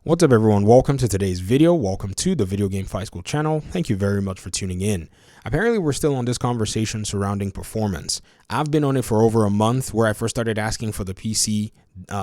What's up everyone, welcome to today's video. Welcome to the Video Game Fight School channel. Thank you very much for tuning in. Apparently we're still on this conversation surrounding performance. I've been on it for over a month where I first started asking for the PC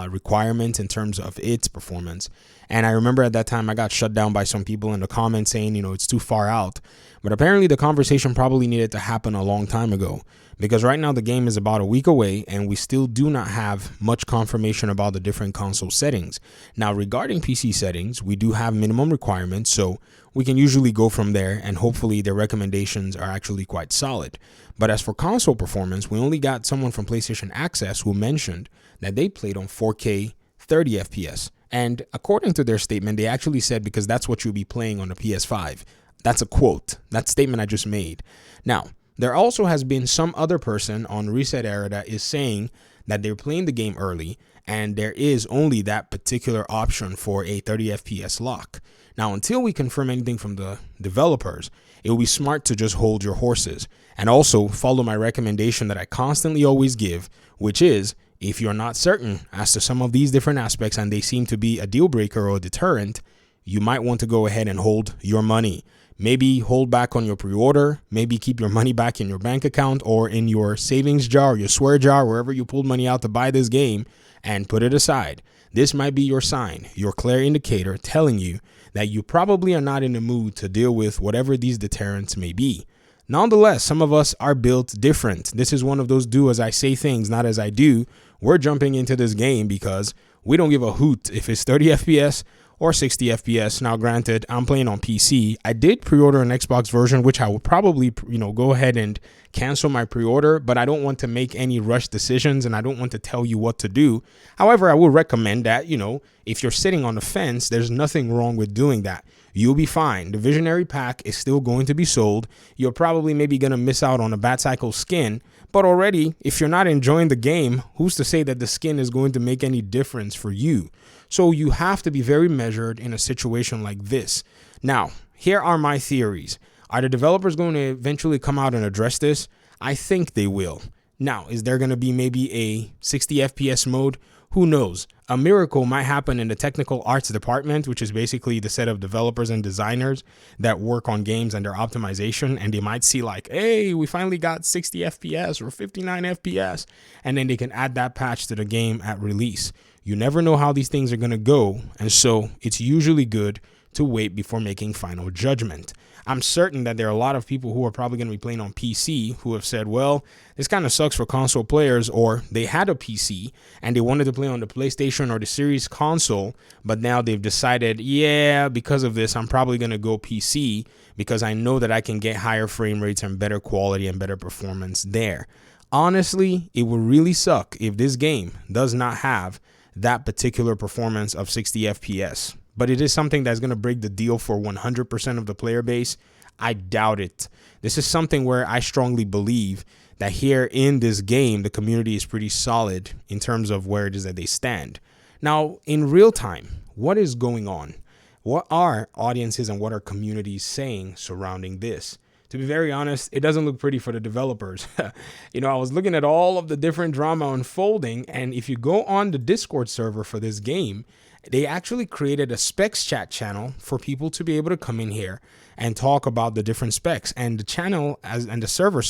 requirement in terms of its performance. And I remember at that time I got shut down by some people in the comments saying, it's too far out. But apparently the conversation probably needed to happen a long time ago, because right now the game is about a week away and we still do not have much confirmation about the different console settings. Now, regarding PC settings, we do have minimum requirements, so we can usually go from there and hopefully their recommendations are actually quite solid. But as for console performance, we only got someone from PlayStation Access who mentioned that they played on 4K 30 FPS. And according to their statement, they actually said because that's what you'll be playing on the PS5. That's a quote. That statement I just made. Now, there also has been some other person on Reset Era that is saying that they're playing the game early and there is only that particular option for a 30 FPS lock. Now, until we confirm anything from the developers, it will be smart to just hold your horses and also follow my recommendation that I constantly always give, which is if you're not certain as to some of these different aspects and they seem to be a deal breaker or a deterrent, you might want to go ahead and hold your money. Maybe hold back on your pre-order, maybe keep your money back in your bank account or in your savings jar, your swear jar, wherever you pulled money out to buy this game, and put it aside. This might be your sign, your clear indicator telling you that you probably are not in the mood to deal with whatever these deterrents may be. Nonetheless, some of us are built different. This is one of those do as I say things, not as I do. We're jumping into this game because we don't give a hoot if it's 30 FPS or 60 FPS. Now, granted, I'm playing on PC. I did pre-order an Xbox version, which I will probably, go ahead and cancel my pre-order, but I don't want to make any rush decisions and I don't want to tell you what to do. However, I will recommend that, if you're sitting on the fence, there's nothing wrong with doing that. You'll be fine. The Visionary Pack is still going to be sold. You're probably maybe going to miss out on a Bat Cycle skin, but already, if you're not enjoying the game, who's to say that the skin is going to make any difference for you? So you have to be very measured in a situation like this. Now, here are my theories. Are the developers going to eventually come out and address this? I think they will. Now, is there going to be maybe a 60 FPS mode? Who knows? A miracle might happen in the technical arts department, which is basically the set of developers and designers that work on games and their optimization. And they might see like, hey, we finally got 60 FPS or 59 FPS. And then they can add that patch to the game at release. You never know how these things are going to go. And so it's usually good to wait before making final judgment. I'm certain that there are a lot of people who are probably going to be playing on PC who have said, well, this kind of sucks for console players, or they had a PC and they wanted to play on the PlayStation or the Series console, but now they've decided, yeah, because of this, I'm probably going to go PC because I know that I can get higher frame rates and better quality and better performance there. Honestly, it would really suck if this game does not have that particular performance of 60 FPS. But it is something that's going to break the deal for 100% of the player base. I doubt it. This is something where I strongly believe that here in this game, the community is pretty solid in terms of where it is that they stand. Now, in real time, what is going on? What are audiences and what are communities saying surrounding this? To be very honest, it doesn't look pretty for the developers. I was looking at all of the different drama unfolding, and if you go on the Discord server for this game, they actually created a specs chat channel for people to be able to come in here and talk about the different specs. And the channel and the server,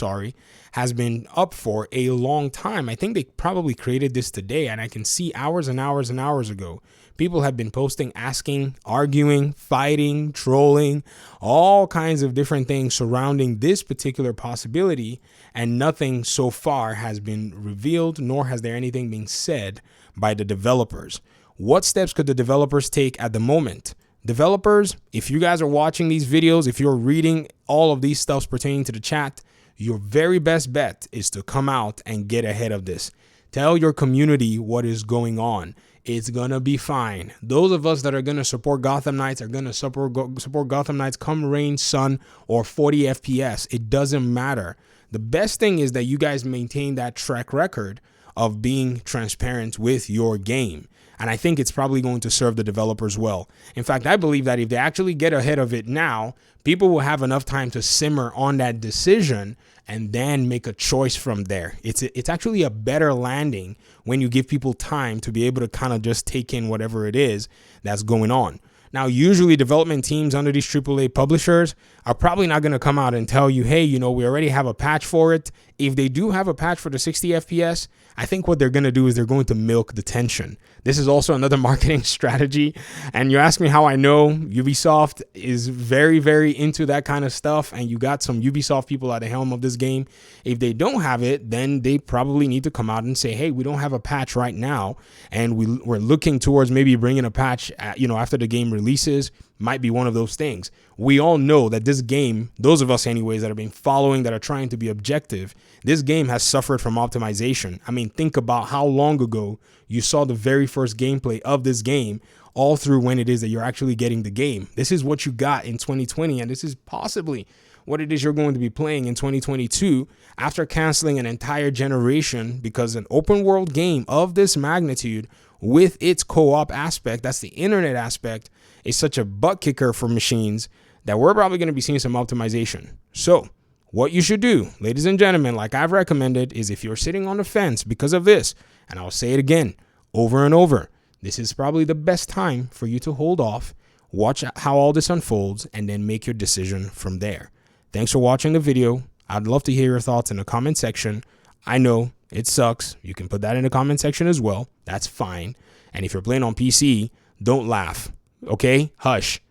has been up for a long time. I think they probably created this today, and I can see hours and hours and hours ago, people have been posting, asking, arguing, fighting, trolling, all kinds of different things surrounding this particular possibility. And nothing so far has been revealed, nor has there anything been said by the developers. What steps could the developers take at the moment? Developers, if you guys are watching these videos, if you're reading all of these stuffs pertaining to the chat, your very best bet is to come out and get ahead of this. Tell your community what is going on. It's going to be fine. Those of us that are going to support Gotham Knights are going to support Gotham Knights come rain, sun, or 40 FPS. It doesn't matter. The best thing is that you guys maintain that track record of being transparent with your game. And I think it's probably going to serve the developers well. In fact, I believe that if they actually get ahead of it now, people will have enough time to simmer on that decision and then make a choice from there. It's actually a better landing when you give people time to be able to kind of just take in whatever it is that's going on. Now, usually development teams under these AAA publishers are probably not going to come out and tell you, hey, you know, we already have a patch for it. If they do have a patch for the 60 FPS, I think what they're going to do is they're going to milk the tension. This is also another marketing strategy. And you ask me how I know. Ubisoft is very, very into that kind of stuff. And you got some Ubisoft people at the helm of this game. If they don't have it, then they probably need to come out and say, hey, we don't have a patch right now. And we're looking towards maybe bringing a patch after the game releases. Might be one of those things. We all know that this game, those of us anyways that have been following, that are trying to be objective, this game has suffered from optimization. I mean, think about how long ago you saw the very first gameplay of this game, all through when it is that you're actually getting the game. This is what you got in 2020, and this is possibly what it is you're going to be playing in 2022 after canceling an entire generation, because an open world game of this magnitude with its co-op aspect, that's the internet aspect, is such a butt kicker for machines that we're probably going to be seeing some optimization. So what you should do, ladies and gentlemen, like I've recommended, is if you're sitting on the fence because of this, and I'll say it again over and over, this is probably the best time for you to hold off, watch how all this unfolds, and then make your decision from there. Thanks for watching the video. I'd love to hear your thoughts in the comment section. I know it sucks. You can put that in the comment section as well. That's fine. And if you're playing on PC, don't laugh. Okay? Hush.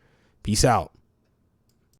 Peace out.